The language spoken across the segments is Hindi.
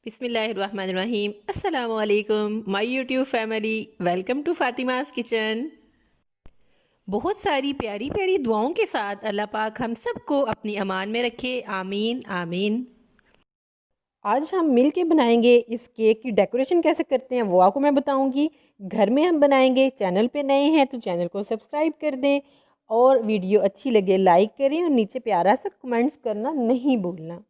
बिस्मिल्लाहिर्रहमानिर्रहीम। अस्सलामु अलैकुम my YouTube family, welcome to Fatima's kitchen. बहुत सारी प्यारी प्यारी दुआओं के साथ अल्लाह पाक हम सबको अपनी अमान में रखे, आमीन आमीन। आज हम मिल के बनाएंगे इस केक की डेकोरेशन कैसे करते हैं वो आपको मैं बताऊंगी। घर में हम बनाएंगे। चैनल पे नए हैं तो चैनल को सब्सक्राइब कर दें और वीडियो अच्छी लगे लाइक करें और नीचे प्यारा सा कमेंट्स करना नहीं भूलना।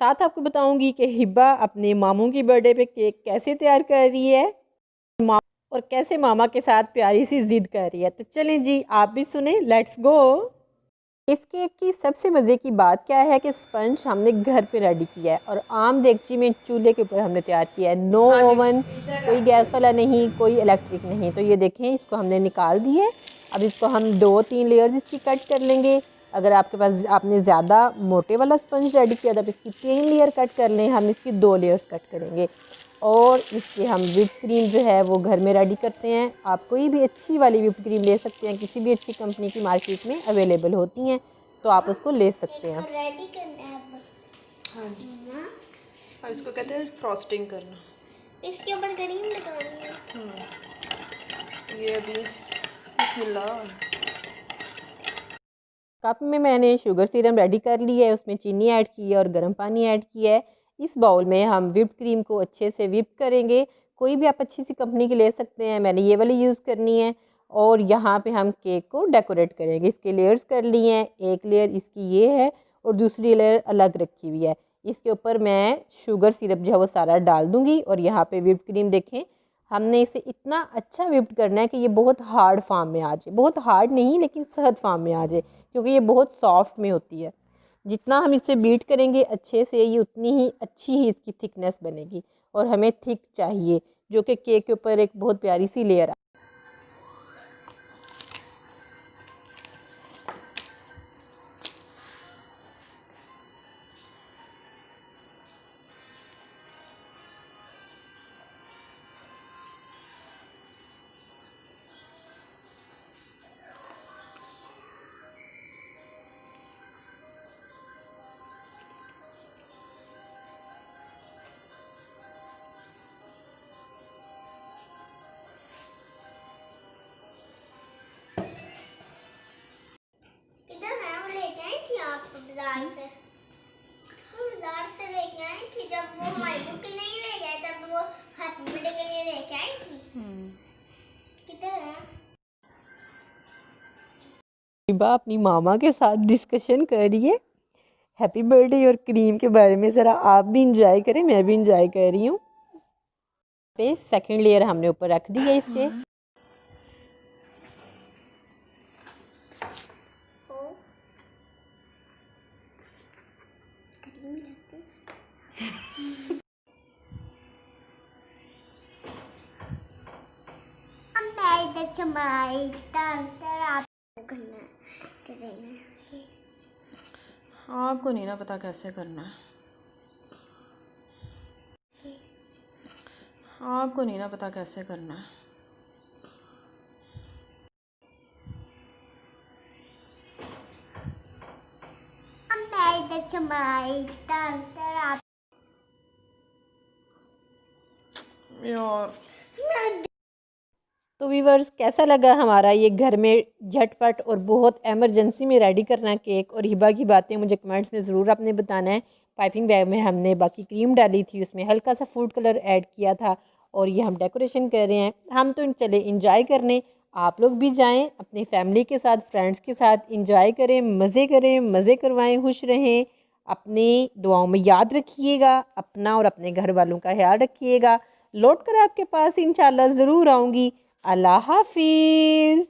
साथ आपको बताऊंगी कि हिब्बा अपने मामू की बर्थडे पे केक कैसे तैयार कर रही है और कैसे मामा के साथ प्यारी सी जिद कर रही है। तो चलें जी, आप भी सुने, लेट्स गो। इस केक की सबसे मज़े की बात क्या है कि स्पंज हमने घर पे रेडी किया है और आम देगची में चूल्हे के ऊपर हमने तैयार किया है। नो ओवन, कोई गैस वाला नहीं, कोई इलेक्ट्रिक नहीं। तो ये देखें, इसको हमने निकाल दी है। अब इसको हम 2-3 लेयर्स इसकी कट कर लेंगे। अगर आपके पास आपने ज़्यादा मोटे वाला स्पंज रेडी किया तो आप इसकी 3 लेयर कट कर लें। हम इसकी 2 लेयर्स कट करेंगे और इसके हम व्हिप क्रीम जो है वो घर में रेडी करते हैं। आप कोई भी अच्छी वाली व्हिप क्रीम ले सकते हैं, किसी भी अच्छी कंपनी की मार्केट में अवेलेबल होती हैं, तो आप उसको ले सकते हैं। रेडी करना है अब। हाँ जी, और इसको कहते हैं फ्रॉस्टिंग करना। इसके ऊपर क्रीम लगानी है। ये अभी बिस्मिल्लाह। कप में मैंने शुगर सिरम रेडी कर ली है, उसमें चीनी ऐड की है और गर्म पानी ऐड किया है। इस बाउल में हम व्हिप्ड क्रीम को अच्छे से व्हिप करेंगे। कोई भी आप अच्छी सी कंपनी की ले सकते हैं, मैंने ये वाली यूज़ करनी है। और यहाँ पे हम केक को डेकोरेट करेंगे। इसके लेयर्स कर लिए हैं। एक लेयर इसकी ये है और दूसरी लेयर अलग रखी हुई है। इसके ऊपर मैं शुगर सिरप जो है वो सारा डाल दूँगी और यहाँ पर व्हिप्ड क्रीम देखें, हमने इसे इतना अच्छा व्हिप्ड करना है कि ये बहुत हार्ड फॉर्म में आ जाए। बहुत हार्ड नहीं लेकिन सहज फॉर्म में आ जाए, क्योंकि ये बहुत सॉफ्ट में होती है। जितना हम इसे बीट करेंगे अच्छे से, ये उतनी ही अच्छी ही इसकी थिकनेस बनेगी। और हमें थिक चाहिए, जो कि केक के ऊपर एक बहुत प्यारी सी लेयर। किधर है? वो लेके आई थी आप बाजार से। वो बाजार से लेके आई थी, जब वो हमारी बुक नहीं ले गए तब वो हैप्पी बर्थडे के लिए लेके आई थी। किधर है? हिबा अपनी मामा के साथ डिस्कशन कर रही है हैप्पी बर्थडे और क्रीम के बारे में। ज़रा आप भी इंजॉय करें, मैं भी इंजॉय कर रही हूँ। पे सेकंड लेयर हमने ऊपर रख दी है इसके। ओ क्रीम लगती हम इधर चमाई तर आप करना चलेना। आपको नहीं ना पता कैसे करना है। आपको नहीं ना पता कैसे करना है। हम इधर चमाई तर आप यार, तो व्यूवर्स, कैसा लगा हमारा ये घर में झटपट और बहुत एमरजेंसी में रेडी करना केक। और हिबा की बातें मुझे कमेंट्स में ज़रूर आपने बताना है। पाइपिंग बैग में हमने बाकी क्रीम डाली थी, उसमें हल्का सा फूड कलर ऐड किया था और ये हम डेकोरेशन कर रहे हैं। हम तो चले इंजॉय करने, आप लोग भी जाएं अपनी फैमिली के साथ, फ्रेंड्स के साथ इंजॉय करें, मज़े करवाएं, खुश रहें। अपनी दुआओं में याद रखिएगा, अपना और अपने घर वालों का ख्याल रखिएगा। लौट कर आपके पास इंशाल्लाह ज़रूर आऊँगी। अल्लाह हाफिज़।